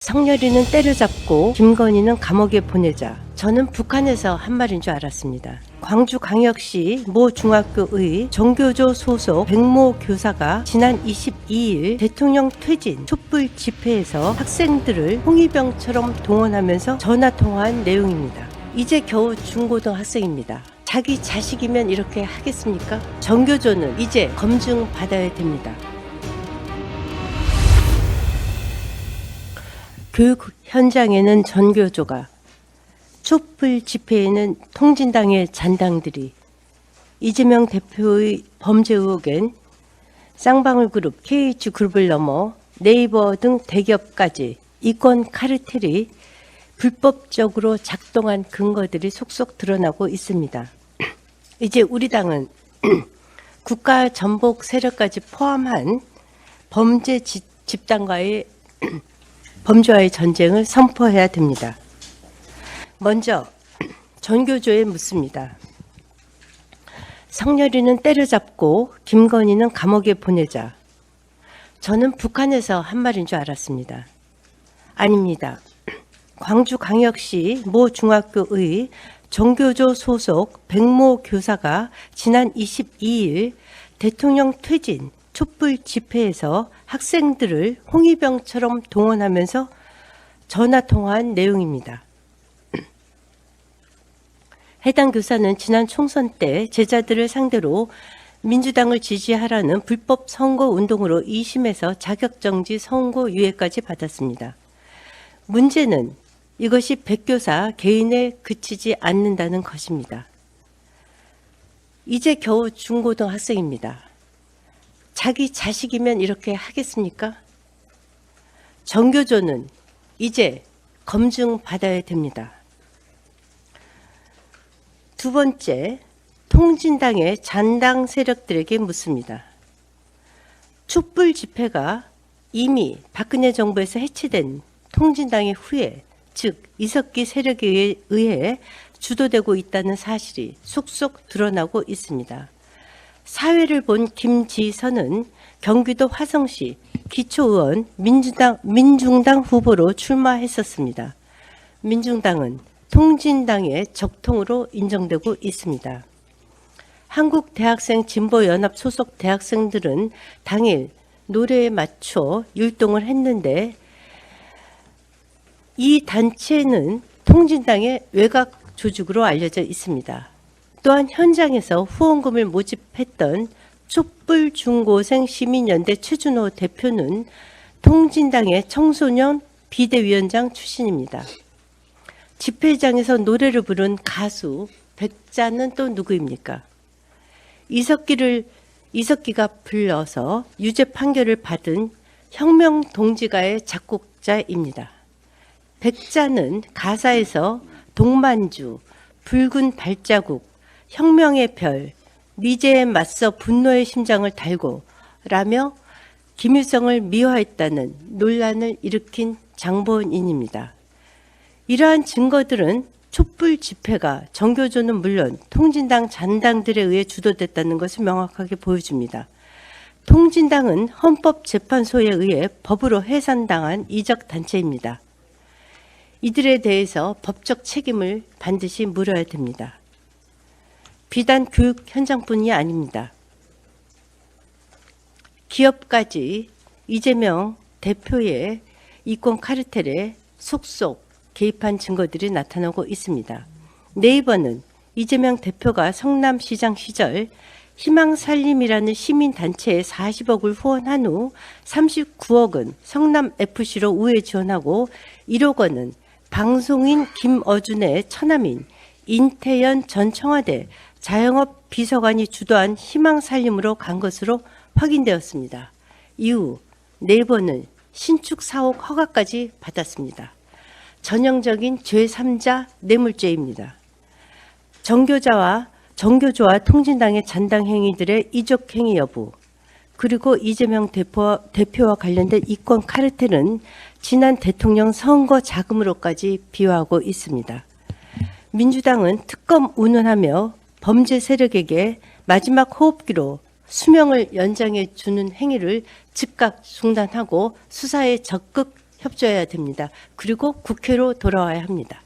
성렬이는 때려잡고 김건희는 감옥에 보내자 저는 북한에서 한 말인 줄 알았습니다. 광주광역시 모 중학교의 정교조 소속 백모 교사가 지난 22일 대통령 퇴진 촛불 집회에서 학생들을 홍위병처럼 동원하면서 전화통화한 내용입니다. 이제 겨우 중고등학생입니다. 자기 자식이면 이렇게 하겠습니까? 정교조는 이제 검증 받아야 됩니다. 교육 현장에는 전교조가, 촛불 집회에는 통진당의 잔당들이, 이재명 대표의 범죄 의혹엔 쌍방울그룹, KH그룹을 넘어 네이버 등 대기업까지 이권 카르텔이 불법적으로 작동한 근거들이 속속 드러나고 있습니다. 이제 우리 당은 국가 전복 세력까지 포함한 범죄 집단과의 범죄와의 전쟁을 선포해야 됩니다. 먼저 전교조에 묻습니다. 성렬이는 때려잡고 김건희는 감옥에 보내자 저는 북한에서 한 말인 줄 알았습니다. 아닙니다. 광주광역시 모 중학교의 정교조 소속 백모 교사가 지난 22일 대통령 퇴진 촛불 집회에서 학생들을 홍위병처럼 동원하면서 전화통화한 내용입니다. 해당 교사는 지난 총선 때 제자들을 상대로 민주당을 지지하라는 불법 선거운동으로 2심에서 자격정지 선고유예까지 받았습니다. 문제는 이것이 백 교사 개인에 그치지 않는다는 것입니다. 이제 겨우 중고등학생입니다. 자기 자식이면 이렇게 하겠습니까? 정교조는 이제 검증 받아야 됩니다. 두 번째, 통진당의 잔당 세력들에게 묻습니다. 촛불 집회가 이미 박근혜 정부에서 해체된 통진당의 후예, 즉 이석기 세력에 의해 주도되고 있다는 사실이 속속 드러나고 있습니다. 사회를 본 김지선은 경기도 화성시 기초의원 민중당 후보로 출마했었습니다. 민중당은 통진당의 적통으로 인정되고 있습니다. 한국대학생 진보연합 소속 대학생들은 당일 노래에 맞춰 율동을 했는데 이 단체는 통진당의 외곽 조직으로 알려져 있습니다. 또한 현장에서 후원금을 모집했던 촛불 중고생 시민연대 최준호 대표는 통진당의 청소년 비대위원장 출신입니다. 집회장에서 노래를 부른 가수 백자는 또 누구입니까? 이석기가 불러서 유죄 판결을 받은 혁명 동지가의 작곡자입니다. 백자는 가사에서 동만주, 붉은 발자국, 혁명의 별, 미제에 맞서 분노의 심장을 달고 라며 김일성을 미화했다는 논란을 일으킨 장본인입니다. 이러한 증거들은 촛불 집회가 정교조는 물론 통진당 잔당들에 의해 주도됐다는 것을 명확하게 보여줍니다. 통진당은 헌법재판소에 의해 법으로 해산당한 이적 단체입니다. 이들에 대해서 법적 책임을 반드시 물어야 됩니다. 비단 교육 현장뿐이 아닙니다. 기업까지 이재명 대표의 이권 카르텔에 속속 개입한 증거들이 나타나고 있습니다. 네이버는 이재명 대표가 성남시장 시절 희망살림이라는 시민단체에 40억을 후원한 후 39억은 성남FC로 우회 지원하고 1억 원은 방송인 김어준의 처남인 인태연 전 청와대 자영업 비서관이 주도한 희망살림으로 간 것으로 확인되었습니다. 이후 네이버는 신축 사옥 허가까지 받았습니다. 전형적인 제3자 뇌물죄입니다. 정교조와 통진당의 잔당 행위들의 이적 행위 여부, 그리고 이재명 대표와 관련된 이권 카르텔은 지난 대통령 선거 자금으로까지 비화하고 있습니다. 민주당은 특검 운운하며 범죄 세력에게 마지막 호흡기로 수명을 연장해 주는 행위를 즉각 중단하고 수사에 적극 협조해야 됩니다. 그리고 국회로 돌아와야 합니다.